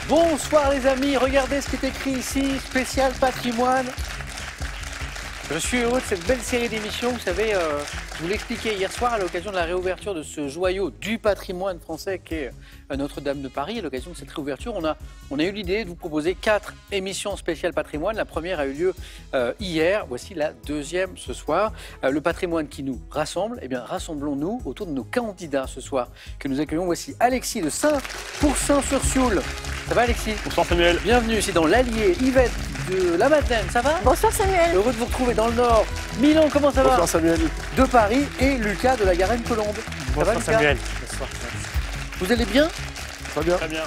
Bonsoir les amis, regardez ce qui est écrit ici, spécial patrimoine. Je suis heureux de cette belle série d'émissions. Vous savez, je vous l'expliquais hier soir à l'occasion de la réouverture de ce joyau du patrimoine français qu'est Notre-Dame de Paris. À l'occasion de cette réouverture, on a eu l'idée de vous proposer 4 émissions spéciales patrimoine. La première a eu lieu hier, voici la deuxième ce soir. Le patrimoine qui nous rassemble, eh bien rassemblons-nous autour de nos candidats ce soir que nous accueillons. Voici Alexis de Saint-Pourçain-sur-Sioule. Ça va Alexis? Bonsoir Samuel. Bienvenue ici dans l'Allier. Yvette de la Madeleine, ça va? Bonsoir Samuel. Heureux de vous retrouver dans le Nord. Milan, comment ça va? Bonsoir Samuel. De Paris et Lucas de la Garenne-Colombe. Ça va, Lucas? Samuel. Bonsoir. Vous allez bien? Très bien. Très bien.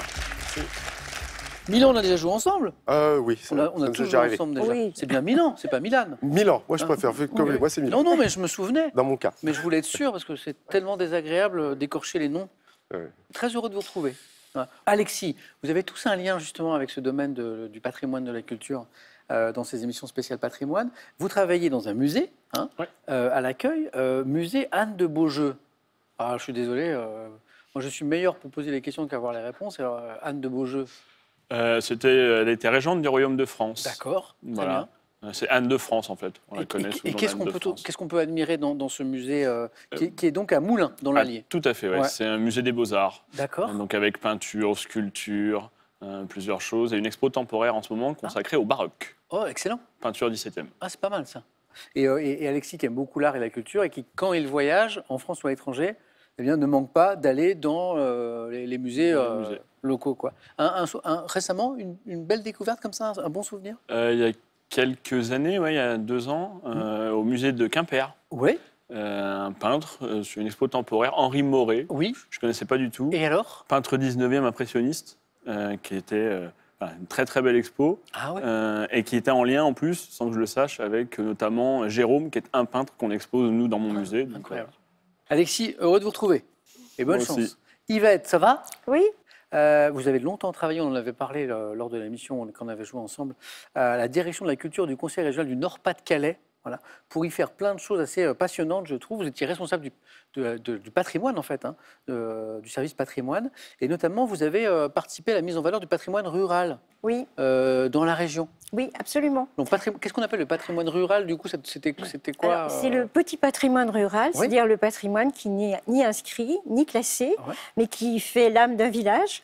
Milan, on a déjà joué ensemble? Oui, On a tous joué ensemble déjà. Oui. C'est bien Milan, c'est pas Milan. Milan, moi je préfère. Comme moi c'est Milan. Non, mais je me souvenais. Dans mon cas. Mais je voulais être sûr parce que c'est tellement désagréable d'écorcher les noms. Ouais. Très heureux de vous retrouver. Voilà. Alexis, vous avez tous un lien justement avec ce domaine du patrimoine, de la culture dans ces émissions spéciales patrimoine. Vous travaillez dans un musée, hein, Ouais. à l'accueil, musée Anne de Beaujeu. Ah, je suis désolé, moi je suis meilleur pour poser les questions qu'avoir les réponses. Alors, Anne de Beaujeu, Elle était régente du Royaume de France. d'accord, très Voilà. bien. C'est Anne de France en fait. On la Et connaît sous le nom qu'est-ce d'Anne qu'on de France. qu'est-ce qu'on peut admirer dans ce musée qui est donc à Moulins, dans l'Allier? Tout à fait, ouais. Ouais. C'est un musée des beaux-arts. D'accord. Donc avec peinture, sculpture, plusieurs choses. Et une expo temporaire en ce moment consacrée au baroque. Oh, excellent. Peinture 17e. Ah, c'est pas mal ça. Et Alexis qui aime beaucoup l'art et la culture et qui, quand il voyage, en France ou à l'étranger, eh bien, ne manque pas d'aller dans les musées, Dans les musées. locaux. Quoi. Récemment, une belle découverte comme ça, un bon souvenir? Il y a quelques années, ouais, il y a 2 ans, au musée de Quimper, Oui. un peintre sur une expo temporaire, Henri Moret. Oui. Je ne connaissais pas du tout. Et alors? Peintre 19e impressionniste, qui était une très très belle expo, Ah ouais. et qui était en lien en plus, sans que je le sache, avec notamment Jérôme, qui est un peintre qu'on expose nous dans mon musée. Donc, Incroyable. Alexis, heureux de vous retrouver. Et bonne Moi chance. aussi. Yvette, ça va? Oui, Vous avez longtemps travaillé, on en avait parlé lors de l'émission qu'on avait joué ensemble, à la direction de la culture du Conseil régional du Nord-Pas-de-Calais, voilà, pour y faire plein de choses assez passionnantes, je trouve. Vous étiez responsable du patrimoine, en fait, hein, du service patrimoine, et notamment, vous avez participé à la mise en valeur du patrimoine rural oui, dans la région. oui, absolument. Donc, qu'est-ce qu'on appelle le patrimoine rural, du coup? C'était quoi? Alors, c'est le petit patrimoine rural, Oui. c'est-à-dire le patrimoine qui n'est ni inscrit, ni classé, Ouais. mais qui fait l'âme d'un village.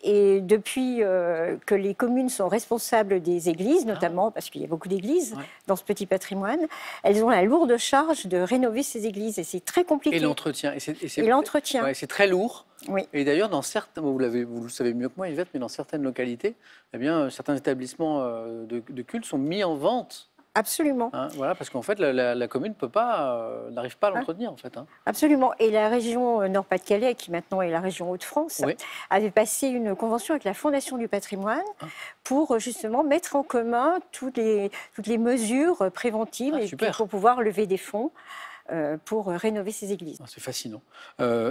Et depuis que les communes sont responsables des églises, notamment parce qu'il y a beaucoup d'églises Ouais. dans ce petit patrimoine, elles ont la lourde charge de rénover ces églises et c'est très compliqué. Et l'entretien. Et l'entretien. Ouais, c'est très lourd. Oui. Et d'ailleurs, dans certains, vous le savez mieux que moi, Yvette, mais dans certaines localités, eh bien, certains établissements de culte sont mis en vente. Absolument. Hein, voilà, parce qu'en fait, la commune n'arrive pas à l'entretenir, en fait. Hein. Absolument. Et la région Nord-Pas-de-Calais, qui maintenant est la région Hauts-de-France, Oui. avait passé une convention avec la Fondation du patrimoine Ah. pour justement mettre en commun toutes les mesures préventives Ah, et super. puis pour pouvoir lever des fonds pour rénover ces églises. Ah, c'est fascinant.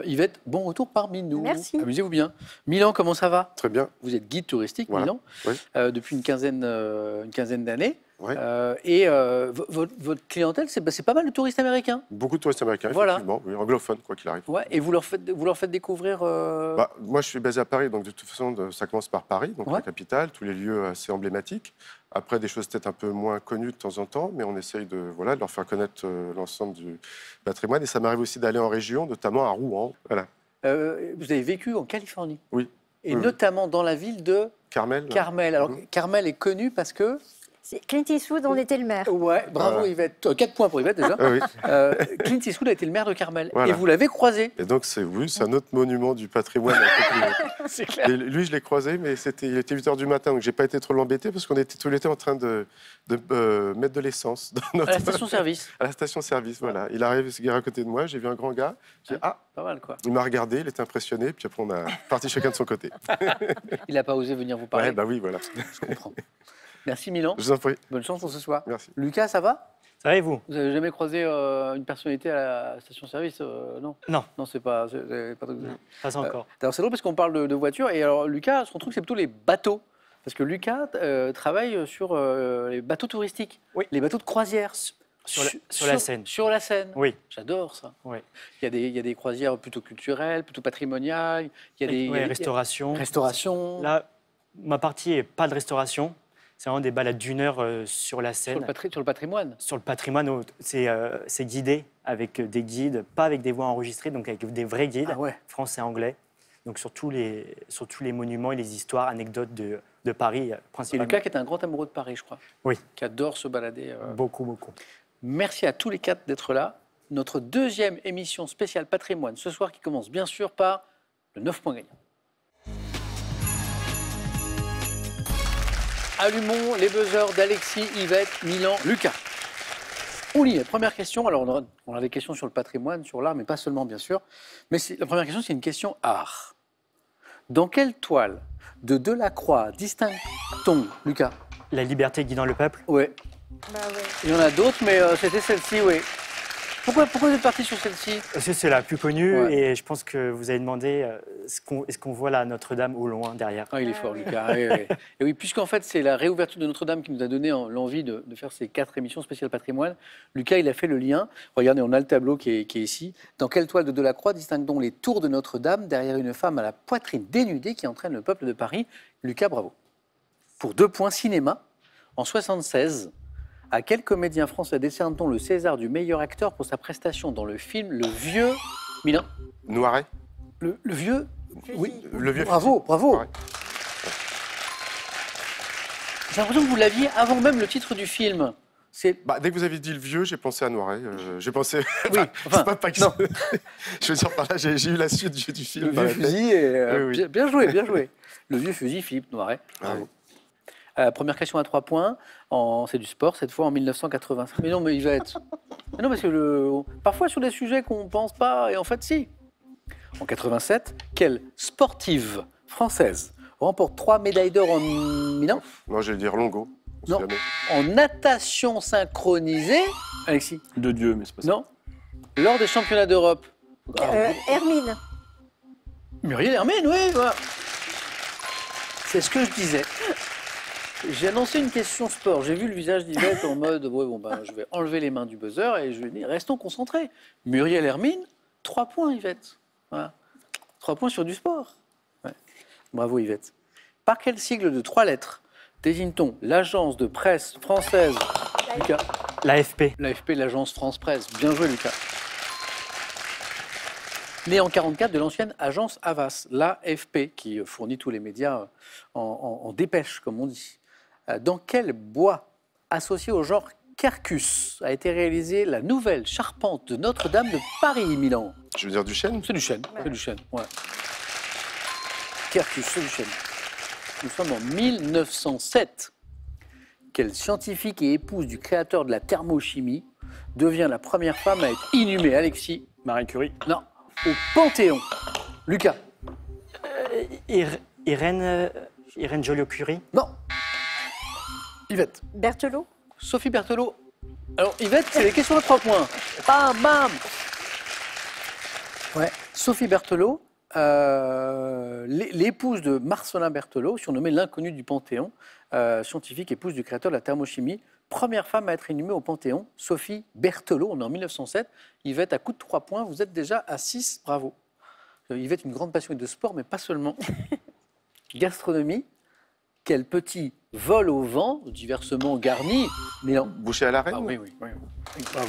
Yvette, bon retour parmi nous. Merci. Amusez-vous bien. Milan, comment ça va? Très bien. Vous êtes guide touristique, Voilà. Milan, Oui. depuis une quinzaine d'années. Ouais. Votre clientèle, c'est pas mal de touristes américains. Beaucoup de touristes américains, Voilà. effectivement. Oui, anglophones, quoi qu'il arrive. Ouais, et vous leur faites découvrir. Moi, je suis basé à Paris, donc de toute façon, ça commence par Paris, donc Ouais. la capitale, tous les lieux assez emblématiques. Après, des choses peut-être un peu moins connues de temps en temps, mais on essaye de leur faire connaître l'ensemble du patrimoine. Et ça m'arrive aussi d'aller en région, notamment à Rouen. Voilà. Vous avez vécu en Californie. Oui. Et Oui. notamment dans la ville de Carmel. Carmel. Alors, Mhm. Carmel est connu parce que. Clint Eastwood en était le maire. Ouais, bravo Voilà. Yvette. 4 points pour Yvette déjà. Ah oui. Clint Eastwood a été le maire de Carmel. Voilà. Et vous l'avez croisé. Et donc, c'est un autre monument du patrimoine. C'est clair. Et lui, je l'ai croisé, mais il était 8 h du matin, donc j'ai pas été trop l'embêter parce qu'on était tous les deux en train de mettre de l'essence dans À la station-service. à la station-service. Voilà. Il arrive, ce gars à côté de moi, j'ai vu un grand gars. J'ai dit, ah, Pas mal, quoi. il m'a regardé, il était impressionné, puis après on a parti chacun de son côté. Il n'a pas osé venir vous parler. Ouais, bah oui, voilà. Je comprends. Merci Milan. Je vous en prie. Bonne chance pour ce soir. Merci. Lucas, ça va? Ça va et vous? Vous n'avez jamais croisé une personnalité à la station-service? Non. Non. Non, c'est pas. C'est pas... Pas encore. Alors c'est drôle parce qu'on parle de voitures. Et alors Lucas, son truc, c'est plutôt les bateaux. Parce que Lucas travaille sur les bateaux touristiques. Oui. Les bateaux de croisière. Sur la Seine. Sur la Seine. Oui. J'adore ça. Oui. Il y a des croisières plutôt culturelles, plutôt patrimoniales. Il y a des restauration. restaurations. Là, Ma partie est pas de restauration. C'est vraiment des balades d'une heure sur la Sur Seine. sur le patrimoine. Sur le patrimoine, c'est guidé avec des guides, pas avec des voix enregistrées, donc avec des vrais guides, Ah ouais. français et anglais. Donc sur tous les monuments et les histoires, anecdotes de Paris, Et principalement. Lucas qui est un grand amoureux de Paris, je crois. Oui. Qui adore se balader. Beaucoup, beaucoup. Merci à tous les quatre d'être là. Notre deuxième émission spéciale patrimoine ce soir qui commence bien sûr par le 9 points gagnants. Allumons les buzzers d'Alexis, Yvette, Milan, Lucas. On y est. Première question. Alors, on a des questions sur le patrimoine, sur l'art, mais pas seulement, bien sûr. Mais la première question, c'est une question art. Dans quelle toile de Delacroix distingue-t-on, Lucas? La liberté guidant le peuple. Oui. Bah ouais. Il y en a d'autres, mais c'était celle-ci, oui. Pourquoi vous êtes parti sur celle-ci? C'est la plus connue Ouais. et je pense que vous avez demandé est-ce qu'on voit la Notre-Dame au loin derrière. Ah, il est fort, Lucas. Oui, oui. Et oui, puisqu'en fait, c'est la réouverture de Notre-Dame qui nous a donné l'envie de faire ces 4 émissions spéciales patrimoine. Lucas, il a fait le lien. Regardez, on a le tableau qui est ici. Dans quelle toile de Delacroix distingue-t-on les tours de Notre-Dame derrière une femme à la poitrine dénudée qui entraîne le peuple de Paris? Lucas, bravo. Pour 2 points cinéma, en 1976, à quel comédien français décerne-t-on le César du meilleur acteur pour sa prestation dans le film Le Vieux... Milan? Noiret. Le Vieux... Oui. Le vieux Bravo, fusil. bravo. Ouais. J'ai l'impression que vous l'aviez avant même le titre du film. C'est Bah, dès que vous avez dit le vieux, j'ai pensé à Noiret. J'ai pensé. oui, C'est pas que non. Je veux dire par là, j'ai eu la suite du film. Le dans vieux la tête. fusil. Et, Oui, oui. bien joué, bien joué. Le vieux fusil, Philippe Noiret. Bravo. Première question à 3 points. C'est du sport, cette fois en 1985. Mais non, mais il va être. Mais non, parce que parfois sur des sujets qu'on ne pense pas, et en fait, si. En 87, quelle sportive française remporte 3 médailles d'or en Milan? Moi, je vais dire Longo. On sait Non. jamais. En natation synchronisée, Alexis? De Dieu, mais c'est pas ça. Non. Lors des championnats d'Europe. Hermine. Muriel Hermine, oui. Voilà. C'est ce que je disais. J'ai annoncé une question sport. J'ai vu le visage d'Yvette en mode ouais, bon, ben, je vais enlever les mains du buzzer et je lui ai dit restons concentrés. Muriel Hermine, 3 points, Yvette. Voilà. 3 points sur du sport. Ouais. Bravo, Yvette. Par quel sigle de 3 lettres désigne-t-on l'agence de presse française? Lucas. L'AFP. L'AFP, l'agence France Presse. Bien joué, Lucas. Né en 1944 de l'ancienne agence Havas, l'AFP, qui fournit tous les médias en dépêche, comme on dit. Dans quel bois associé au genre Quercus a été réalisée la nouvelle charpente de Notre-Dame de Paris, Milan? Je veux dire du chêne. C'est du chêne, c'est du chêne, ouais. Quercus, c'est du chêne. Nous sommes en 1907. Quelle scientifique et épouse du créateur de la thermochimie devient la première femme à être inhumée, Alexis? Marie Curie. Non, au Panthéon. Lucas? Irène Joliot-Curie. Non. Yvette? Berthelot. Sophie Berthelot. Alors, Yvette, c'est les questions à 3 points. Bam, bam. Ouais, Sophie Berthelot, l'épouse de Marcellin Berthelot, surnommée l'inconnue du Panthéon, scientifique, épouse du créateur de la thermochimie, première femme à être inhumée au Panthéon, Sophie Berthelot, on est en 1907. Yvette, à coup de 3 points, vous êtes déjà à 6, bravo. Yvette, une grande passionnée de sport, mais pas seulement. Gastronomie, quel petit vol au vent, diversement garni, Milan. Boucher à la reine. Ah oui, oui, oui. Oui, bravo.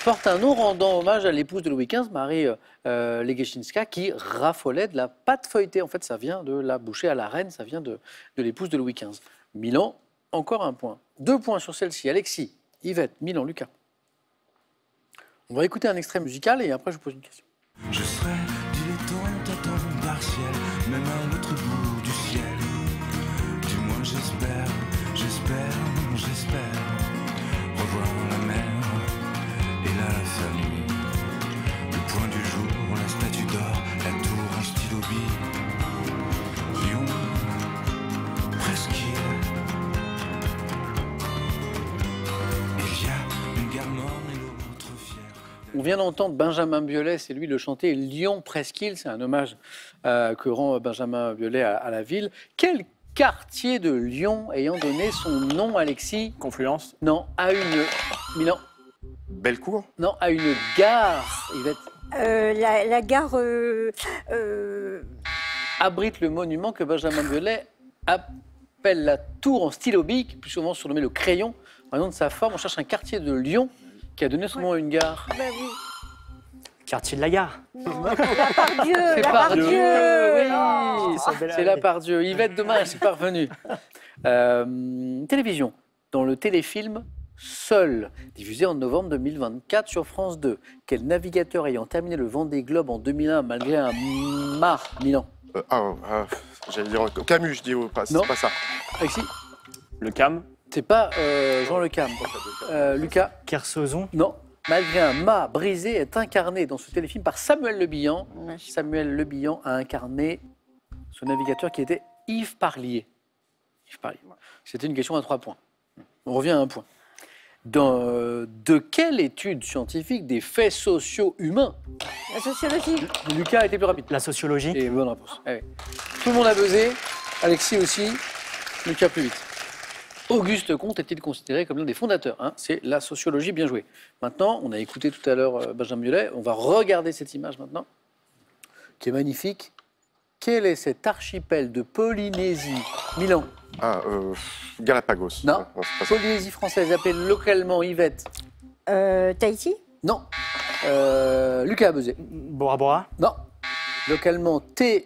Porte un nom rendant hommage à l'épouse de Louis XV, Marie Legeschinska, qui raffolait de la pâte feuilletée. En fait, ça vient de la bouchée à la reine, ça vient de l'épouse de Louis XV. Milan, encore 1 point. 2 points sur celle-ci. Alexis, Yvette, Milan, Lucas. On va écouter un extrait musical et après je vous pose une question. Je serai dilettante à temps partiel, même à l'autre bout du ciel. Du moins j'espère, j'espère, j'espère revoir la mer et la famille. Le point du jour, la statue d'or, la tour en stylo bille. Lyon, presqu'île. Il y a une gare morne et l'autre fière. On vient d'entendre Benjamin Biolay, c'est lui le chanter Lyon Presqu'île, c'est un hommage que rend Benjamin Biolay à la ville. Quel quartier de Lyon ayant donné son nom, Alexis? Confluence. Non, à une... Milan? Bellecour. Non, à une gare, Yvette. La gare. abrite le monument que Benjamin Biolay appelle la tour en stylo bic, plus souvent surnommé le crayon. En raison de sa forme, on cherche un quartier de Lyon qui a donné son nom à une gare. Bah oui. Quartier de la gare. Non, la Pardieu, C'est la Pardieu, Pardieu. oui. Oh. C'est la Pardieu. Yvette, dommage, c'est pas revenu. Télévision. Dans le téléfilm Seul, diffusé en novembre 2024 sur France 2. Quel navigateur ayant terminé le Vendée Globe en 2001 malgré un mare Milan? J'allais dire Camus, je dis, c'est Non. pas ça. Alexis? Le CAM. C'est pas Jean Le Cam. Lucas? Kersozon. Non. Malgré un mât brisé est incarné dans ce téléfilm par Samuel Le Bihan. Ouais. Samuel Le Bihan a incarné ce navigateur qui était Yves Parlier. Yves Parlier. C'était une question à 3 points. On revient à 1 point. De quelle étude scientifique des faits sociaux humains? La sociologie. Lucas a été plus rapide. La sociologie. Et bonne réponse. Ah oui. Tout le monde a buzzé. Alexis aussi. Lucas plus vite. Auguste Comte est-il considéré comme l'un des fondateurs, hein? C'est la sociologie, bien joué. Maintenant, on a écouté tout à l'heure Benjamin Biolay. On va regarder cette image maintenant, qui est magnifique. Quel est cet archipel de Polynésie? Milan? Galapagos. Non. C'est pas ça. Polynésie française, appelée localement Yvette? Tahiti. Non. Lucas a buzzé. Bora Bora. Non. Localement Te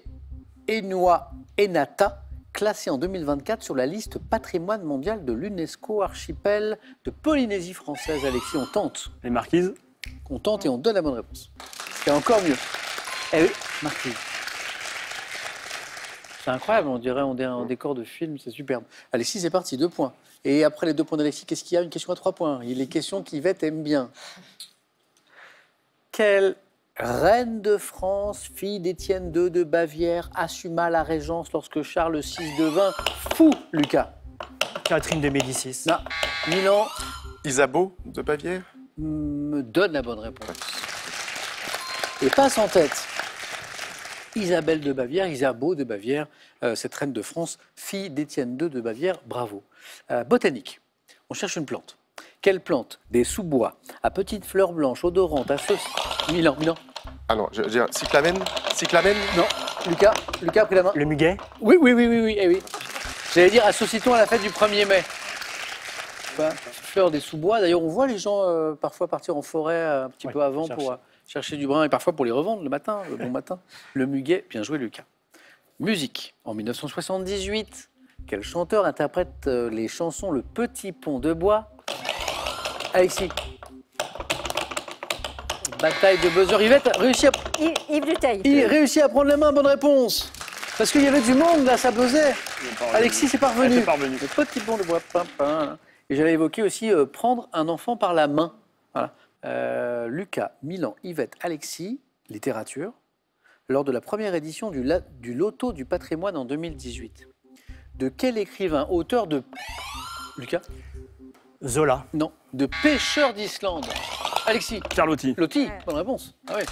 Enua Enata, classé en 2024 sur la liste patrimoine mondial de l'UNESCO, archipel de Polynésie française. Alexis, on tente. Les Marquises. On tente et on donne la bonne réponse. C'est encore mieux. Eh oui, Marquis. C'est incroyable, on dirait un décor de film, c'est superbe. Alexis, c'est parti, 2 points. Et après les 2 points d'Alexis, qu'est-ce qu'il y a? Une question à 3 points. Il y a les questions qu'Yvette aime bien. Quelle reine de France, fille d'Étienne II de Bavière, assuma la régence lorsque Charles VI devint fou, Lucas? Catherine de Médicis. Non. Milan Isabeau de Bavière. me donne la bonne réponse. Et passe en tête Isabelle de Bavière, Isabeau de Bavière, cette reine de France, fille d'Étienne II de Bavière, bravo. Botanique, on cherche une plante. Quelle plante? Des sous-bois, à petites fleurs blanches, odorantes, associées... Milan. Ah non, je veux dire cyclamène. Cyclamène. Non, Lucas a pris la main. Le muguet. Oui, eh oui. J'allais dire, associe-t-on à la fête du 1er mai. Enfin, fleurs des sous-bois. D'ailleurs, on voit les gens parfois partir en forêt un petit peu avant pour chercher du brin et parfois pour les revendre le matin, le bon matin. Le muguet, bien joué Lucas. Musique. En 1978, quel chanteur interprète les chansons Le Petit Pont de Bois? Alexis. Bataille de buzzer. Yvette réussit Yves Duteil. réussit à prendre la main, bonne réponse. Parce qu'il y avait du monde là, ça buzzait. Alexis, c'est parvenu. C'est parvenu. Le petit pont de bois. Et j'allais évoquer aussi prendre un enfant par la main. Voilà. Lucas, Milan, Yvette, Alexis, littérature, lors de la première édition du Loto du patrimoine en 2018. De quel écrivain, auteur de... Lucas? Zola. Non, de Pêcheurs d'Islande. Alexis? Carlotti. Loti, bonne réponse. Ah oui.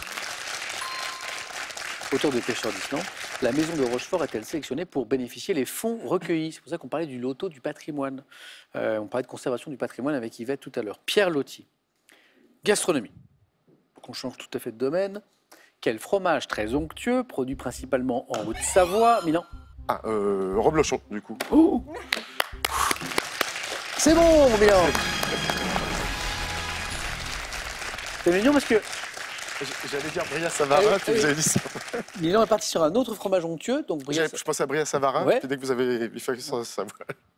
Auteur de Pêcheurs d'Islande, la maison de Rochefort est-elle sélectionnée pour bénéficier les fonds recueillis? C'est pour ça qu'on parlait du loto du patrimoine. On parlait de conservation du patrimoine avec Yvette tout à l'heure. Pierre Loti. Gastronomie. On change tout à fait de domaine. Quel fromage très onctueux, produit principalement en Haute-Savoie? Milan? Reblochon, du coup. C'est bon, mon Milan. C'est mignon parce que J'allais dire Bria-Savarin, puis vous avez dit ça. Milan est parti sur un autre fromage onctueux. Donc Je pensais à Bria-Savarin, Ouais. puis dès que vous avez fait ça,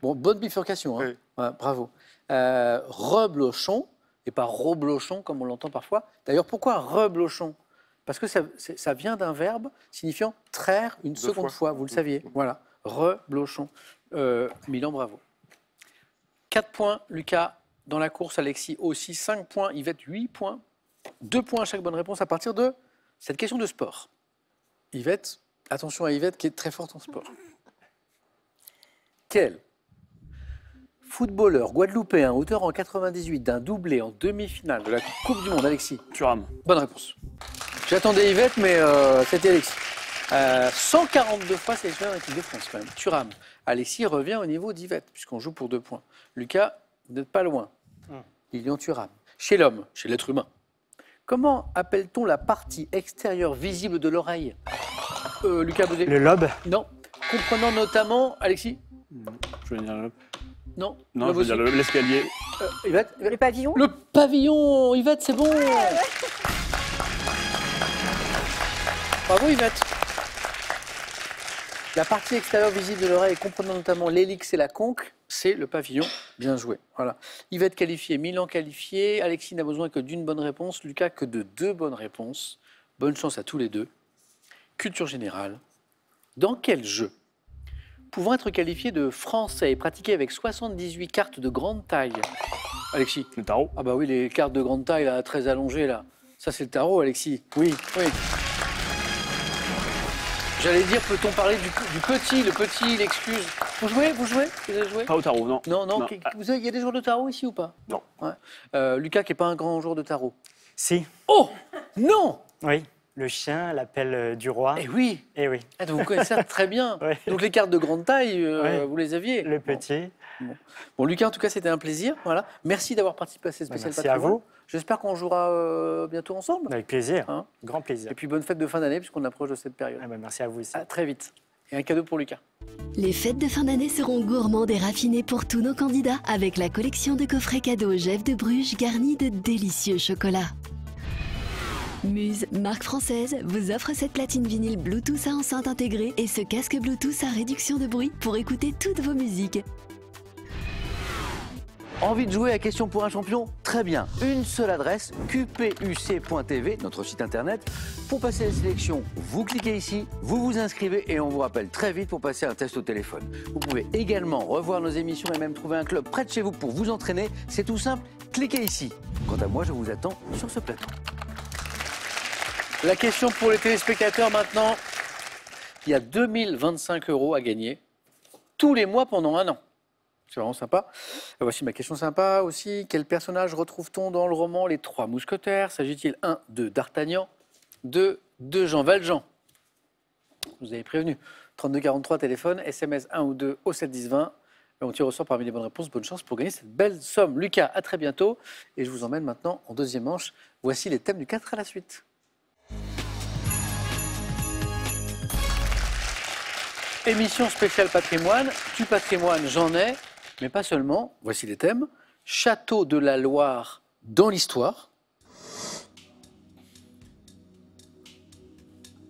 Bon, bonne bifurcation, hein. Oui. Ouais, bravo. Reblochon, et pas reblochon comme on l'entend parfois. D'ailleurs, pourquoi reblochon? Parce que ça vient d'un verbe signifiant traire une seconde fois, vous le saviez. Voilà, reblochon. Milan, bravo. 4 points, Lucas, dans la course. Alexis aussi, 5 points. Yvette, 8 points. 2 points à chaque bonne réponse à partir de cette question de sport. Yvette, attention à Yvette qui est très forte en sport. Quel footballeur guadeloupéen, auteur en 98 d'un doublé en demi-finale de la Coupe du Monde? Alexis? Thuram. Bonne réponse. J'attendais Yvette, mais c'était Alexis. 142 fois sélectionné dans l'équipe de France quand même. Thuram. Alexis revient au niveau d'Yvette, puisqu'on joue pour 2 points. Lucas, vous n'êtes pas loin. Lilian Thuram. Chez l'homme, chez l'être humain, comment appelle-t-on la partie extérieure visible de l'oreille? Lucas Baudet. Le lobe. Non. Comprenant notamment, Alexis. Je veux dire Non. non, Lobe je veux dire aussi. l'escalier. Yvette. Le pavillon. Le pavillon, Yvette, c'est bon. Bravo Yvette. La partie extérieure visible de l'oreille, comprenant notamment l'hélix et la conque, c'est le pavillon. Bien joué. Voilà. Yvette qualifiée, Milan qualifié. Alexis n'a besoin que d'une bonne réponse. Lucas que de 2 bonnes réponses. Bonne chance à tous les deux. Culture générale. Dans quel jeu, pouvant être qualifié de français et pratiqué avec 78 cartes de grande taille, Alexis? Le tarot. Ah bah oui, les cartes de grande taille, là, très allongées, là. Ça, c'est le tarot, Alexis. Oui, oui. J'allais dire, peut-on parler du petit, le petit, l'excuse. Vous avez joué? Pas au tarot, non. Non, non. Non. Il y a des joueurs de tarot ici ou pas? Non. Ouais. Lucas, qui n'est pas un grand joueur de tarot. Si. Oh non. Oui. Le chien, l'appel du roi. Eh oui. Eh oui. Ah, donc vous connaissez ça très bien. Ouais. Donc les cartes de grande taille, Ouais. vous les aviez. Le petit. Bon, Lucas, en tout cas, c'était un plaisir. Voilà. Merci d'avoir participé à cette spéciale Merci à patrimoine. vous. J'espère qu'on jouera bientôt ensemble. Avec plaisir. Hein. Grand plaisir. Et puis bonne fête de fin d'année, puisqu'on approche de cette période. Ah bah, merci à vous aussi. À très vite. Et un cadeau pour Lucas. Les fêtes de fin d'année seront gourmandes et raffinées pour tous nos candidats avec la collection de coffrets cadeaux Jeff de Bruges garnie de délicieux chocolats. Muse, marque française, vous offre cette platine vinyle Bluetooth à enceinte intégrée et ce casque Bluetooth à réduction de bruit pour écouter toutes vos musiques. Envie de jouer à Question pour un champion? Très bien. Une seule adresse, qpuc.tv, notre site internet. Pour passer les sélections, vous cliquez ici, vous vous inscrivez et on vous rappelle très vite pour passer un test au téléphone. Vous pouvez également revoir nos émissions et même trouver un club près de chez vous pour vous entraîner. C'est tout simple, cliquez ici. Quant à moi, je vous attends sur ce plateau. La question pour les téléspectateurs maintenant. Il y a 2025 € à gagner tous les mois pendant 1 an. C'est vraiment sympa. Voici ma question sympa aussi. Quel personnage retrouve-t-on dans le roman Les Trois Mousquetaires? S'agit-il 1 de D'Artagnan, 2 de Jean Valjean? Vous avez prévenu. 32 43 téléphone, SMS 1 ou 2 au 7 10 20. Et on tire au sort parmi les bonnes réponses. Bonne chance pour gagner cette belle somme. Lucas, à très bientôt. Et je vous emmène maintenant en deuxième manche. Voici les thèmes du 4 à la suite. Émission spéciale patrimoine. Du patrimoine, j'en ai, mais pas seulement. Voici les thèmes. Château de la Loire dans l'histoire.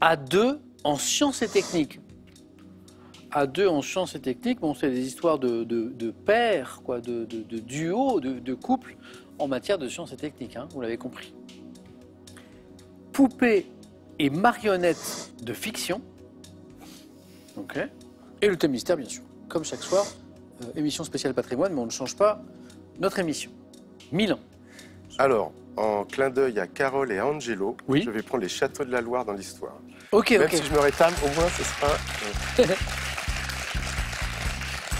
A2 en sciences et techniques. A2 en sciences et techniques, bon, c'est des histoires de pairs, quoi, de duos, de couples en matière de sciences et techniques, hein, vous l'avez compris. Poupées et marionnettes de fiction. Ok. Et le thème mystère, bien sûr. Comme chaque soir, émission spéciale patrimoine, mais on ne change pas notre émission. Milan. Alors, en clin d'œil à Carole et à Angelo, Oui. je vais prendre les châteaux de la Loire dans l'histoire. Ok, Même ok. si je me rétame, au moins ce sera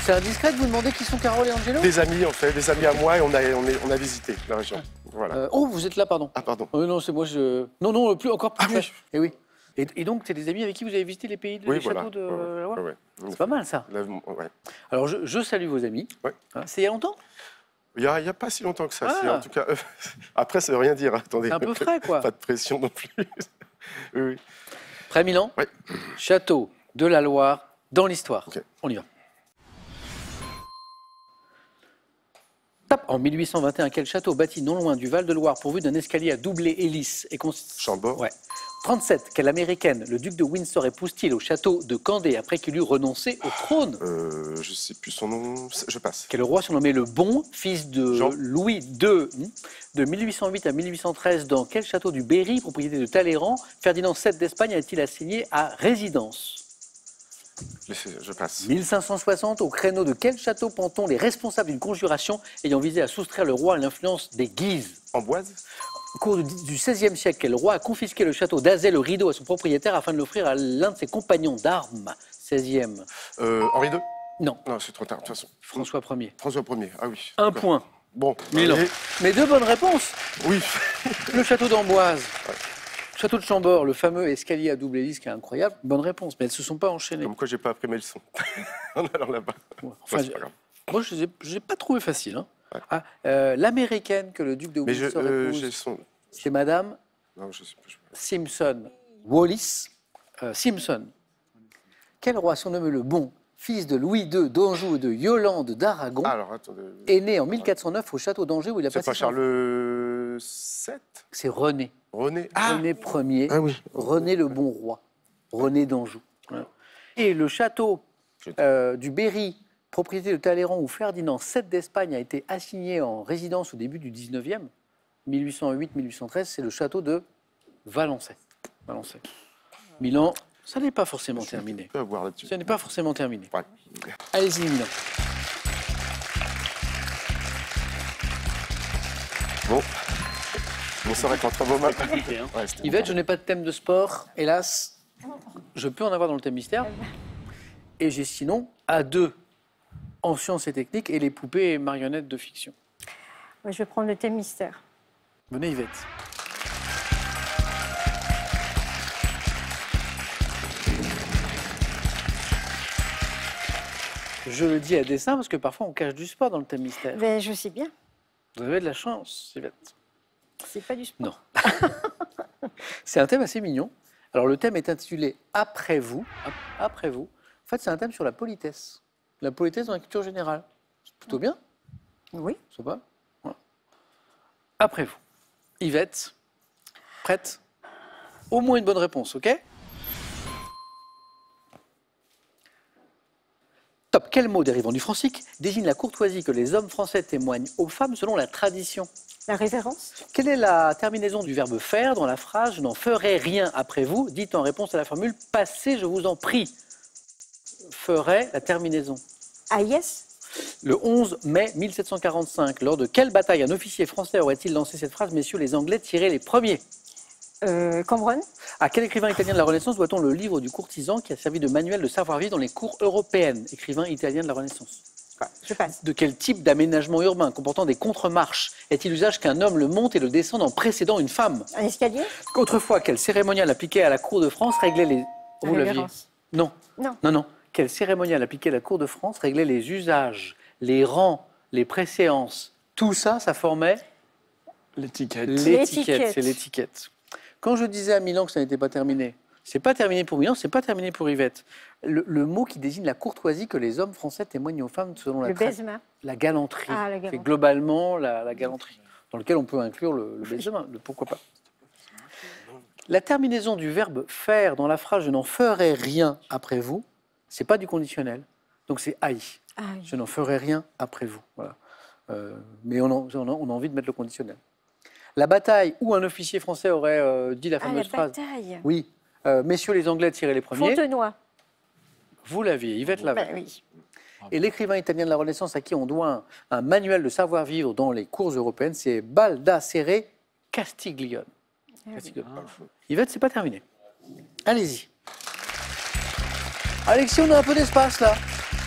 C'est indiscret de vous demander qui sont Carole et Angelo? des amis, en fait, des amis à moi, et on a visité la région. Voilà. Oh, vous êtes là, pardon. Ah, pardon. Non, c'est moi, je... Non, plus, encore plus. Ah oui. près. Eh oui. Et donc, c'est des amis avec qui vous avez visité les pays, Oui, les voilà. châteaux de Ouais, la Loire? ouais. C'est pas mal, ça. Là, ouais. Alors, je salue vos amis. Ouais. Hein, c'est il y a longtemps? Il n'y a pas si longtemps que ça. Ah. C'est en tout cas, après, ça ne veut rien dire. Attendez. C'est un peu frais, quoi. Pas de pression non plus. Oui, oui. Prêt, Milan? Oui. Château de la Loire dans l'histoire. Ok. On y va. Top. En 1821, quel château bâti non loin du Val-de-Loire pourvu d'un escalier à doublé hélice et Chambord. Ouais. 37. Quelle américaine le duc de Windsor épouse-t-il au château de Candé après qu'il eut renoncé au trône? Je ne sais plus son nom. Je passe. Quel roi surnommé le Bon, fils de Jean. Louis II, de 1808 à 1813, dans quel château du Berry, propriété de Talleyrand, Ferdinand VII d'Espagne a-t-il assigné à résidence? Je passe. 1560, au créneau de quel château pend-on les responsables d'une conjuration ayant visé à soustraire le roi à l'influence des Guises? Amboise. Au cours du XVIe siècle, quel roi a confisqué le château d'Azay le Rideau à son propriétaire afin de l'offrir à l'un de ses compagnons d'armes? 16e. Henri II. Non, Non, c'est trop tard, de toute façon. François Ier. François Ier. Ah oui. Un D'accord. point. Bon. Milan. allez. Mais 2 bonnes réponses. Oui. Le château d'Amboise. Château de Chambord, le fameux escalier à double hélice qui est incroyable. Bonne réponse, mais elles ne se sont pas enchaînées. Comme quoi, j'ai pas appris mes leçons en allant là-bas. Ouais, Enfin, enfin, c'est pas grave. moi, je ne les ai pas trouvées faciles. Hein. Ouais. Ah, l'américaine que le duc de Mais Windsor j'ai épouse, son. c'est Madame Non, je sais pas. Simpson Wallis. Simpson Quel roi surnommé le Bon, fils de Louis II d'Anjou et de Yolande d'Aragon, Alors, attendez. est né en 1409 au château d'Angers où il a C'est passé pas son- Charles VII C'est René. René René Ier. Ah oui. René le Bon Roi. René d'Anjou. Voilà. Et le château du Berry, propriété de Talleyrand, où Ferdinand VII d'Espagne a été assigné en résidence au début du 19e, 1808-1813, c'est le château de Valençay. Valençay. Milan, ça n'est pas forcément terminé. On peut avoir là-dessus. Ça n'est pas forcément terminé. Ouais. Allez-y, Milan. Bon. Bonsoir avec entre vos mains. Compliqué, hein. Ouais, c'était Yvette, je n'ai pas de thème de sport, hélas. Je peux en avoir dans le thème mystère. Et j'ai sinon à 2 en sciences et techniques et les poupées et marionnettes de fiction. Moi, je vais prendre le thème mystère. Venez Yvette. Je le dis à dessein parce que parfois on cache du sport dans le thème mystère. Ben, je sais bien. Vous avez de la chance, Yvette. C'est pas du sport. Non. C'est un thème assez mignon. Alors le thème est intitulé Après vous. Après vous. En fait, c'est un thème sur la politesse. La politesse dans la culture générale. C'est plutôt bien, Oui. c'est pas voilà. Après vous. Yvette, prête? Au moins une bonne réponse, ok? Top. Quel mot dérivant du francique désigne la courtoisie que les hommes français témoignent aux femmes selon la tradition? La révérence. Quelle est la terminaison du verbe faire dans la phrase « Je n'en ferai rien après vous » dite en réponse à la formule « Passez, je vous en prie ». Ferait la terminaison. Ah, yes. Le 11 mai 1745, lors de quelle bataille un officier français aurait-il lancé cette phrase « Messieurs les Anglais, tirez les premiers » Cambronne. À quel écrivain italien de la Renaissance doit-on le livre du courtisan qui a servi de manuel de savoir-vivre dans les cours européennes? Écrivain italien de la Renaissance. Je passe. De quel type d'aménagement urbain comportant des contre-marches est-il usage qu'un homme le monte et le descende en précédant une femme? Un escalier. Autrefois, quel cérémonial appliqué à la cour de France réglait les... La Vous l'aviez? révérence. Non. Non. Non, non. Quel cérémonial appliqué à la cour de France réglait les usages, les rangs, les préséances? Tout ça, ça formait L'étiquette. L'étiquette. C'est l'étiquette. Quand je disais à Milan que ça n'était pas terminé, c'est pas terminé pour Milan, c'est pas terminé pour Yvette. Le mot qui désigne la courtoisie que les hommes français témoignent aux femmes selon Le la baise-main. la galanterie. Ah, la C'est galanterie. globalement la galanterie, dans lequel on peut inclure le baise-main, le pourquoi pas. La terminaison du verbe faire dans la phrase « Je n'en ferai rien après vous », c'est pas du conditionnel, donc c'est « aïe ». Ah, oui. Je n'en ferai rien après vous. Voilà. Mais on a envie de mettre le conditionnel. La bataille où un officier français aurait dit la Ah, la fameuse phrase. bataille. Oui, messieurs les Anglais, tirez les premiers. Fontenoy. Vous l'aviez, Yvette l'avait. Ben oui. Et l'écrivain italien de la Renaissance à qui on doit un manuel de savoir-vivre dans les cours européennes, c'est Baldassare Castiglione. Castiglione. Yvette, c'est pas terminé. Allez-y. Alexis, on a un peu d'espace là.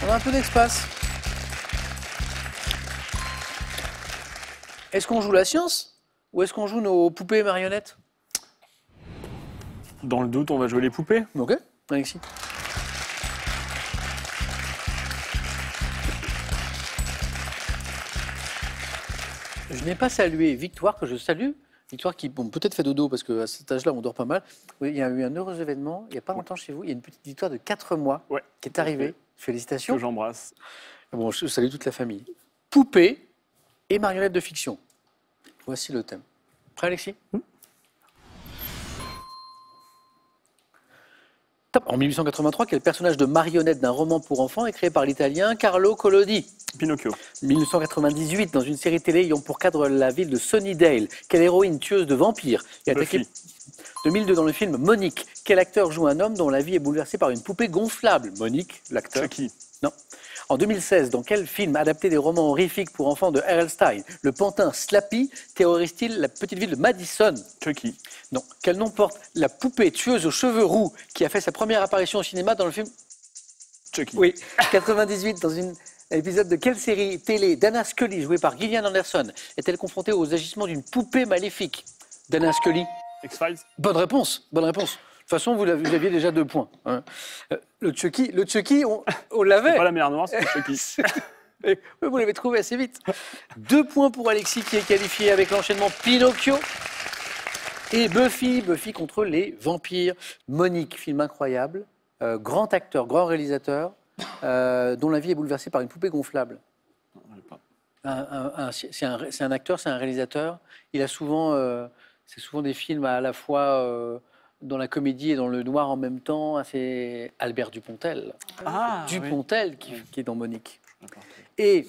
On a un peu d'espace. Est-ce qu'on joue la science ou est-ce qu'on joue nos poupées et marionnettes? Dans le doute, on va jouer les poupées. Ok, Alexis. Je n'ai pas salué Victoire, que je salue. Victoire qui, bon, peut-être fait dodo, parce qu'à cet âge-là, on dort pas mal. Oui, il y a eu un heureux événement, il n'y a pas longtemps chez vous. Il y a une petite victoire de 4 mois Ouais. qui est arrivée. Félicitations. Que j'embrasse. Bon, je salue toute la famille. Poupée et marionnettes de fiction. Voici le thème. Prêt, Alexis? Top. En 1883, quel personnage de marionnette d'un roman pour enfants est créé par l'italien Carlo Collodi? Pinocchio. 1998, dans une série télé ayant pour cadre la ville de Sunnydale, quelle héroïne tueuse de vampires est attaquée? Buffy. 2002, dans le film Monique, quel acteur joue un homme dont la vie est bouleversée par une poupée gonflable? Monique, l'acteur. Chucky. Non. En 2016, dans quel film adapté des romans horrifiques pour enfants de R.L. Stein, le pantin Slappy terrorise-t-il la petite ville de Madison? Chucky. Non. Quel nom porte la poupée tueuse aux cheveux roux qui a fait sa première apparition au cinéma dans le film? Chucky. Oui. 98, dans un épisode de quelle série télé Dana Scully, jouée par Gillian Anderson, est-elle confrontée aux agissements d'une poupée maléfique? Dana Scully. X-Files. Bonne réponse, bonne réponse. De toute façon, vous aviez déjà 2 points. Hein. Le Chucky, on l'avait. Pas la mer noire, c'est Chucky. Oui, vous l'avez trouvé assez vite. 2 points pour Alexis qui est qualifié avec l'enchaînement Pinocchio. Et Buffy contre les vampires. Monique, film incroyable. grand acteur, grand réalisateur, dont la vie est bouleversée par une poupée gonflable. C'est un acteur, c'est un réalisateur. Il a souvent, c'est souvent des films à la fois dans la comédie et dans le noir en même temps. C'est Albert Dupontel. Dupontel qui est dans Monique. Et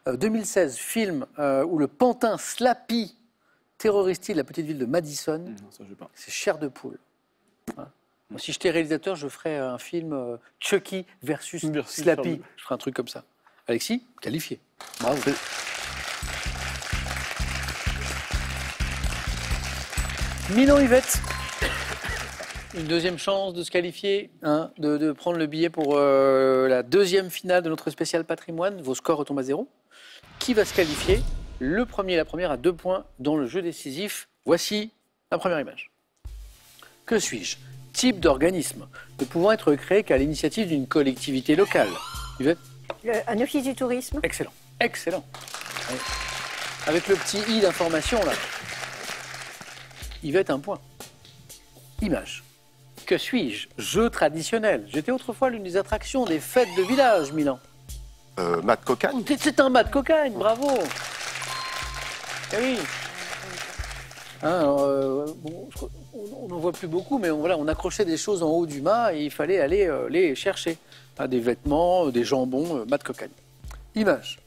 2016, film où le pantin Slappy terrorise la petite ville de Madison. C'est Chair de poule. Voilà. Moi, si j'étais réalisateur, je ferais un film Chucky versus Slappy. Je ferais un truc comme ça. Alexis, qualifié. Bravo. Milan-Yvette. Une deuxième chance de se qualifier, hein, de prendre le billet pour la deuxième finale de notre spécial patrimoine. Vos scores retombent à 0. Qui va se qualifier? Le premier et la première à 2 points dans le jeu décisif. Voici la première image. Que suis-je? Type d'organisme ne pouvant être créé qu'à l'initiative d'une collectivité locale. Yvette? Un office du tourisme. Excellent, excellent. Allez. Avec le petit i d'information là. Yvette, un point. Image. Que suis-je? Jeu traditionnel. J'étais autrefois l'une des attractions des fêtes de village, Milan. Mat Cocagne. C'est un mat de cocagne, bravo. Eh oui. Hein, alors, bon, on n'en voit plus beaucoup, mais on accrochait des choses en haut du mât et il fallait aller les chercher. Hein, des vêtements, des jambons, mat de cocagne. Image.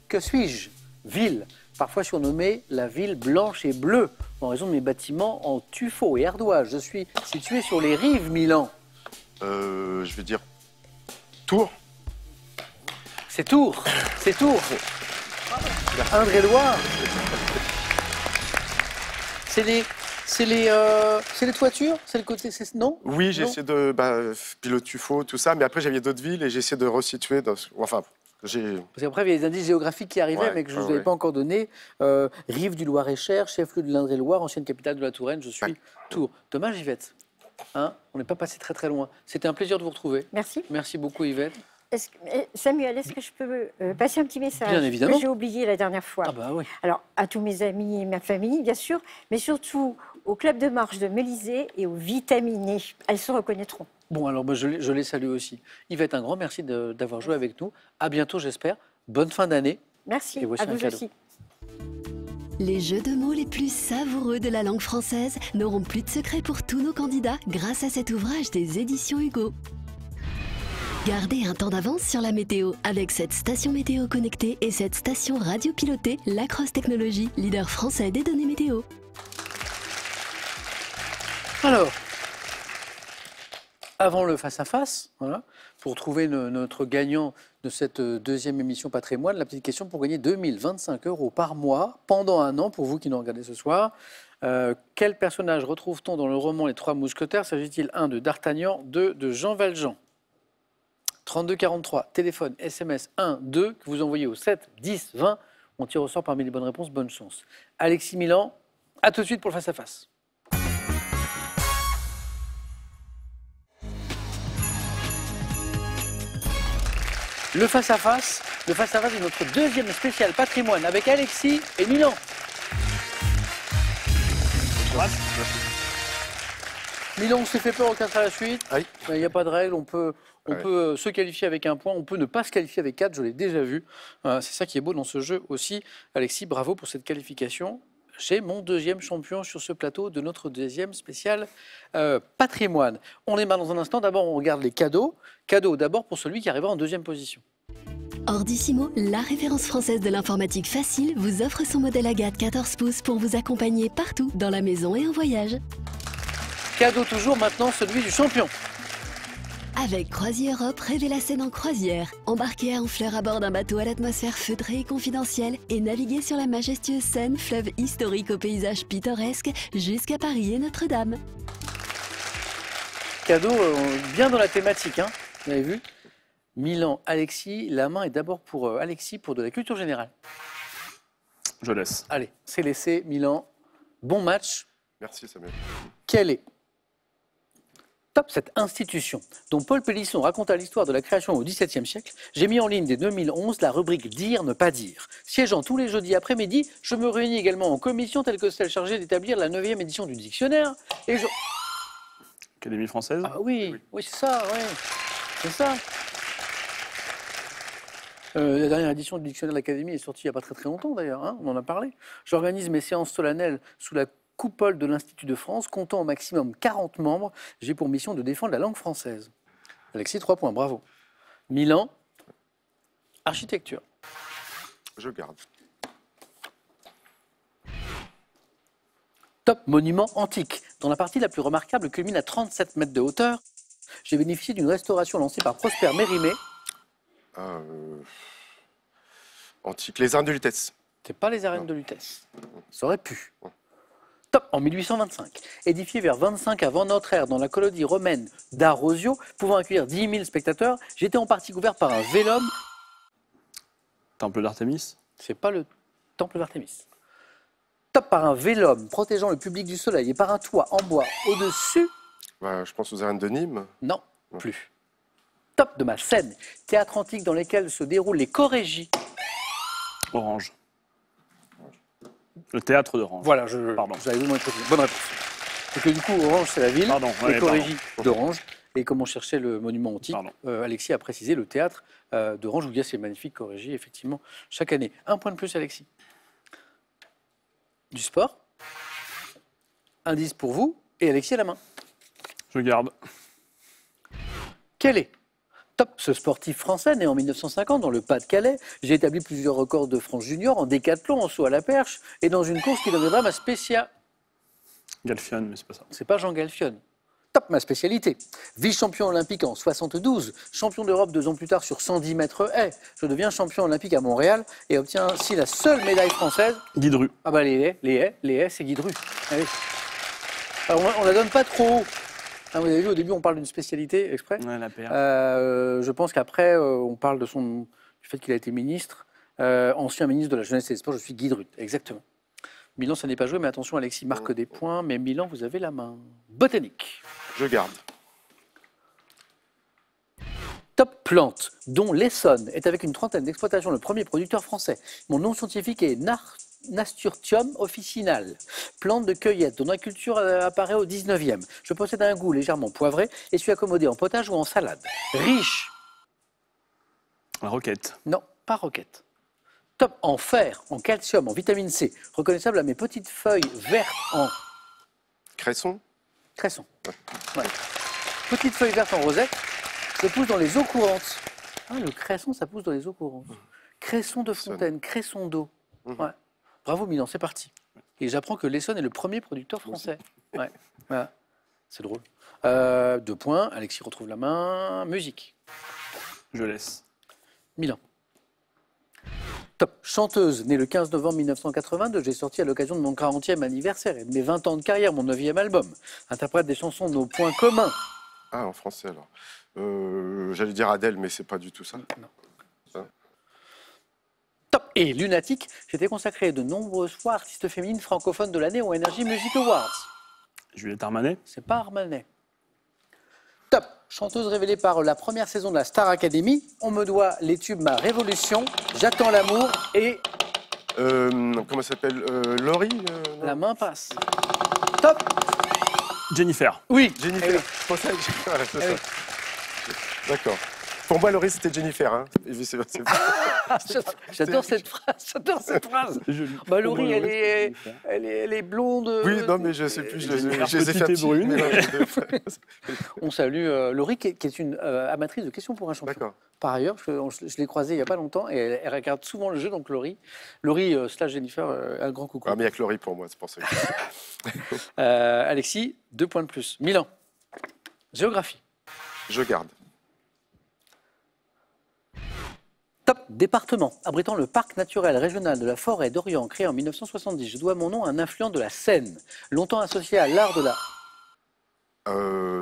Que suis-je? Ville. Parfois surnommée la ville blanche et bleue, en raison de mes bâtiments en tuffeau et ardoise. Je suis situé sur les rives, Milan. Je vais dire Tours. C'est Tours. C'est Tours. Indre-et-Loire. C'est les toitures? C'est le côté... Non? Oui, j'ai essayé de... puis le tuffeau, tout ça. Mais après, j'avais d'autres villes et j'ai essayé de resituer. Enfin, j'ai... Parce qu'après, il y a des indices géographiques qui arrivaient, mais que je ne vous avais pas encore donné. Rive du Loir-et-Cher, chef-lieu de l'Indre-et-Loire, ancienne capitale de la Touraine, je suis Tours. Dommage, Yvette. Hein, on n'est pas passé très très loin. C'était un plaisir de vous retrouver. Merci. Merci beaucoup, Yvette. Samuel, est-ce que je peux passer un petit message? Bien évidemment. Que j'ai oublié la dernière fois. Ah bah oui. Alors, à tous mes amis et ma famille, bien sûr, mais surtout au club de marche de Mélisée et aux vitaminés. Elles se reconnaîtront. Bon, alors je les salue aussi. Yvette, un grand merci d'avoir joué avec nous. À bientôt, j'espère. Bonne fin d'année. Merci, Et voici à un vous cadeau. aussi. Les jeux de mots les plus savoureux de la langue française n'auront plus de secret pour tous nos candidats grâce à cet ouvrage des éditions Hugo. Gardez un temps d'avance sur la météo avec cette station météo connectée et cette station radio pilotée Lacrosse Technologies, leader français des données météo. Alors, avant le face-à-face, voilà, pour trouver notre gagnant de cette deuxième émission patrimoine, la petite question pour gagner 2025 € par mois pendant un an, pour vous qui nous regardez ce soir. Quel personnage retrouve-t-on dans le roman Les Trois Mousquetaires? S'agit-il 1 de D'Artagnan, 2 de Jean Valjean? 3243, téléphone, SMS 1, 2, que vous envoyez au 7, 10, 20. On tire au sort parmi les bonnes réponses. Bonne chance. Alexis Milan, à tout de suite pour le face-à-face. Le face-à-face est notre deuxième spécial patrimoine avec Alexis et Milan. Milan, on s'est fait peur au 4 à la suite. Oui. Il n'y a pas de règle, on peut se qualifier avec un point, on peut ne pas se qualifier avec 4, je l'ai déjà vu. C'est ça qui est beau dans ce jeu aussi. Alexis, bravo pour cette qualification. J'ai mon deuxième champion sur ce plateau de notre deuxième spécial patrimoine. On démarre dans un instant. D'abord, on regarde les cadeaux. Cadeaux d'abord pour celui qui arrivera en deuxième position. Ordissimo, la référence française de l'informatique facile, vous offre son modèle Agathe 14 pouces pour vous accompagner partout dans la maison et en voyage. Cadeau toujours maintenant, celui du champion. Avec Croisière Europe, rêvez la scène en croisière. Embarquez à Honfleur à bord d'un bateau à l'atmosphère feutrée et confidentielle et naviguez sur la majestueuse Seine, fleuve historique au paysage pittoresque, jusqu'à Paris et Notre-Dame. Cadeau bien dans la thématique, hein. Vous avez vu? Milan, Alexis, la main est d'abord pour Alexis pour de la culture générale. Je laisse. Allez, c'est laissé, Milan. Bon match. Merci, Samuel. Quelle est cette institution dont Paul Pélisson raconta l'histoire de la création au XVIIe siècle? J'ai mis en ligne dès 2011 la rubrique Dire, ne pas dire. Siégeant tous les jeudis après-midi, je me réunis également en commission telle que celle chargée d'établir la 9e édition du dictionnaire. Et Académie française. Ah oui, oui, c'est ça, oui. C'est ça. La dernière édition du dictionnaire de l'Académie est sortie il n'y a pas très très longtemps d'ailleurs, hein, on en a parlé. J'organise mes séances solennelles sous la coupole de l'Institut de France, comptant au maximum 40 membres. J'ai pour mission de défendre la langue française. Alexis, 3 points, bravo. Milan, architecture. Je garde. Top monument antique, dont la partie la plus remarquable culmine à 37 mètres de hauteur. J'ai bénéficié d'une restauration lancée par Prosper Mérimée. Antique. Les arènes de Lutèce. C'est pas les arènes de Lutèce. Ça aurait pu. Top, en 1825. Édifié vers 25 avant notre ère dans la colonie romaine d'Arosio, pouvant accueillir 10 000 spectateurs, j'étais en partie couvert par un vélum. Temple d'Artémis. C'est pas le temple d'Artémis. Top par un vélum protégeant le public du soleil et par un toit en bois au-dessus. Je pense aux arènes de Nîmes. Non, plus. Top de ma scène, théâtre antique dans lequel se déroulent les chorégies. Orange. Le théâtre d'Orange. Voilà, Pardon. j'avais voulu m'en préciser. Bonne réponse. Donc du coup, Orange, c'est la ville, Pardon, les ouais, chorégies d'Orange. Et comme on cherchait le monument antique, Alexis a précisé le théâtre d'Orange, où il y a ces magnifiques chorégies, effectivement, chaque année. 1 point de plus, Alexis. Du sport. Indice pour vous, et Alexis à la main. Je garde. Quel est Top, ce sportif français né en 1950 dans le Pas-de-Calais. J'ai établi plusieurs records de France junior en décathlon, en saut à la perche et dans une course qui deviendra ma spéciale. Galfion, mais c'est pas ça. C'est pas Jean Galfion. Top, ma spécialité. Vice-champion olympique en 72, champion d'Europe 2 ans plus tard sur 110 mètres haies. Je deviens champion olympique à Montréal et obtiens ainsi la seule médaille française. Guy Dru. Ah bah les haies, c'est Guy Dru. Allez. Alors on la donne pas trop haut. Ah, vous avez vu, au début, on parle d'une spécialité exprès. Ouais, la paire. Je pense qu'après, on parle du fait qu'il a été ministre, ancien ministre de la Jeunesse et des Sports. Je suis Guy Drut, exactement. Milan, ça n'est pas joué, mais attention, Alexis marque des points. Mais Milan, vous avez la main. Botanique. Je garde. Top plante, dont l'Essonne est avec une trentaine d'exploitations le premier producteur français. Mon nom scientifique est Nasturtium officinal, plante de cueillette dont la culture apparaît au 19e. Je possède un goût légèrement poivré et suis accommodé en potage ou en salade. Riche. La roquette. Non, pas roquette. Top en fer, en calcium, en vitamine C, reconnaissable à mes petites feuilles vertes en Cresson. cresson. Ouais. Petites feuilles vertes en rosette, se pousse dans les eaux courantes. Ah, le cresson, ça pousse dans les eaux courantes. Cresson de fontaine, cresson d'eau. Ouais. Bravo Milan, c'est parti. Et j'apprends que l'Essonne est le premier producteur français. Ouais. Voilà. C'est drôle. 2 points, Alexis retrouve la main. Musique. Je laisse. Milan. Top. Chanteuse, née le 15 novembre 1982, j'ai sorti à l'occasion de mon 40e anniversaire et de mes 20 ans de carrière mon 9e album. Interprète des chansons de nos points communs. Ah, en français alors. J'allais dire Adèle, mais c'est pas du tout ça. Non. Top. Et lunatique, j'étais consacré de nombreuses fois artiste féminine francophone de l'année aux Energy Music Awards. Juliette Armanet. C'est pas Armanet. Top. Chanteuse révélée par la première saison de la Star Academy. On me doit les tubes Ma Révolution, J'attends l'amour et... comment ça s'appelle Laurie non. La main passe. Top. Jennifer. Oui. Jennifer. Eh oui. Je pensais à Jennifer. Voilà, c'est Eh ça. D'accord. Pour moi, Laurie, c'était Jennifer. Hein. J'adore cette phrase. J'adore cette phrase. Bah, Laurie, elle est blonde. Oui, non, mais je sais plus. Je les ai petite fait et brune. On salue Laurie, qui est une amatrice de questions pour un champion. D'accord. Par ailleurs, je l'ai croisée il n'y a pas longtemps et elle regarde souvent le jeu, donc Laurie slash Jennifer, un grand coucou. Ah, mais il n'y a que Laurie pour moi, c'est pour ça. Alexis, 2 points de plus. Milan. Géographie. Je garde. Top département, abritant le parc naturel régional de la forêt d'Orient, créé en 1970. Je dois mon nom à un influent de la Seine, longtemps associé à l'art de la...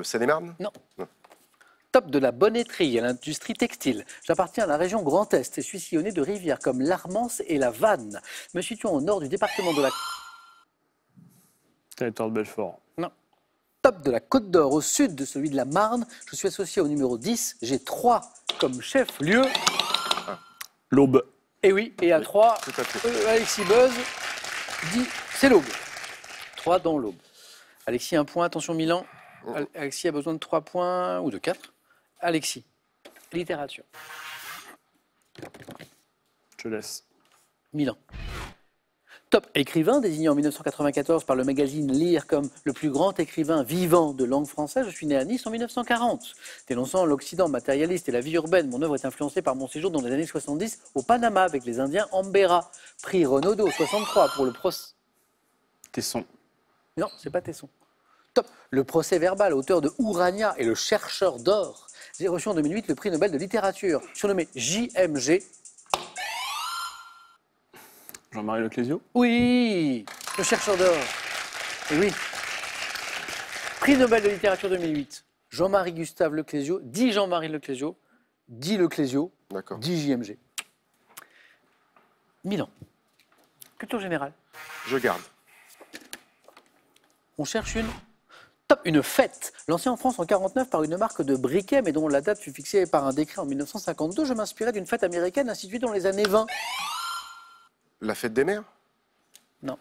Seine-et-Marne. Non. Top de la bonneterie, à l'industrie textile. J'appartiens à la région Grand Est et suis sillonné de rivières comme l'Armance et la Vanne. Me situant au nord du département de la... Territoire de Belfort. Non. Top de la Côte d'Or, au sud de celui de la Marne. Je suis associé au numéro 10. J'ai 3 comme chef-lieu. L'Aube. Et oui, et à 3, Tout à fait. Alexis Buzz dit c'est l'Aube. 3 dans l'Aube. Alexis, 1 point, attention Milan. Alexis a besoin de 3 points ou de 4. Alexis, littérature. Je laisse. Milan. Top écrivain, désigné en 1994 par le magazine Lire comme le plus grand écrivain vivant de langue française, je suis né à Nice en 1940. Dénonçant l'Occident matérialiste et la vie urbaine, mon œuvre est influencée par mon séjour dans les années 70 au Panama avec les Indiens Ambera. Prix Renaudot 63 pour le procès. Tesson. Non, c'est pas Tesson. Top. Le procès verbal, auteur de Ourania et le chercheur d'or. J'ai reçu en 2008 le prix Nobel de littérature, surnommé JMG. Jean-Marie Leclésio. Oui, le chercheur d'or. Et oui. Prix Nobel de littérature 2008. Jean-Marie Gustave Leclésio, dit Jean-Marie Leclésio, dit Leclésio, D'accord. dit JMG. Milan. Culture générale. Je garde. On cherche une. Top, une fête, lancée en France en 1949 par une marque de briquets, mais dont la date fut fixée par un décret en 1952. Je m'inspirais d'une fête américaine instituée dans les années 20. La fête des mères? Non.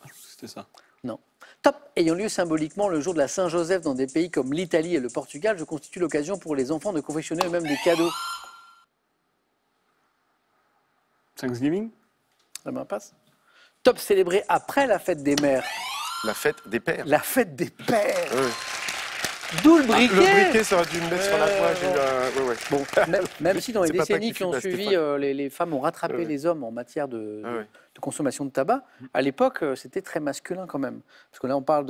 Je pense que c'était ça. Non. Top, ayant lieu symboliquement le jour de la Saint-Joseph dans des pays comme l'Italie et le Portugal, je constitue l'occasion pour les enfants de confectionner eux-mêmes des cadeaux. Thanksgiving. La main passe. Top, célébré après la fête des mères. La fête des pères. La fête des pères. Oui. D'où le briquet. Le briquet, ça aurait dû me mettre sur la voie. J'ai eu un... ouais, ouais. Bon, même si dans les C'est papa décennies qui qui ont fume, suivi, Stéphane. les femmes ont rattrapé Ouais. les hommes en matière de Ah ouais. consommation de tabac, à l'époque, c'était très masculin quand même. Parce que là, on parle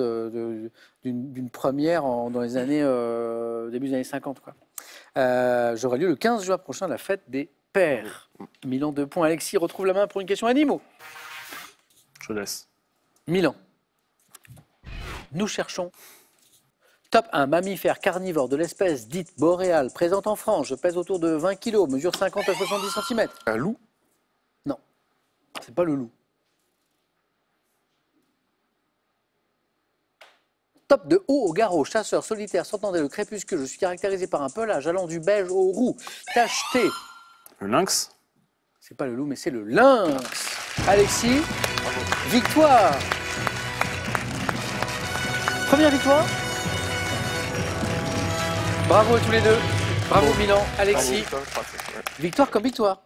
d'une première dans les années, début des années 50. J'aurai lieu le 15 juin prochain, la fête des pères. Milan 2 points. Alexis retrouve la main pour une question animaux. Je laisse. Milan. Nous cherchons. Top, un mammifère carnivore de l'espèce dite boréale, présente en France. Je pèse autour de 20 kg, mesure 50 à 70 cm. Un loup? Non, c'est pas le loup. Top, de haut au garrot, chasseur, solitaire, sortant dès le crépuscule. Je suis caractérisé par un pelage allant du beige au roux, tacheté. Le lynx. C'est pas le loup, mais c'est le lynx. Alexis, victoire. Première victoire. Bravo à tous les deux. Bravo Milan, Alexis. Victoire comme victoire.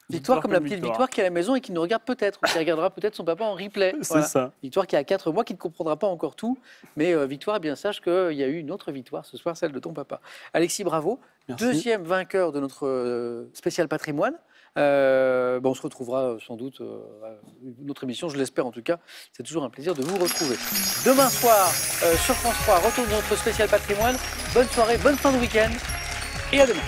Victoire comme la petite victoire qui est à la maison et qui nous regarde peut-être, ou qui regardera peut-être son papa en replay. C'est ça. Victoire qui a 4 mois, qui ne comprendra pas encore tout. Mais Victoire, eh bien sache qu'il y a eu une autre victoire ce soir, celle de ton papa. Alexis, bravo. Merci. Deuxième vainqueur de notre spécial patrimoine. On se retrouvera sans doute à une autre émission, je l'espère en tout cas. C'est toujours un plaisir de vous retrouver. Demain soir, sur France 3, retour de notre spécial patrimoine. Bonne soirée, bonne fin de week-end et à demain.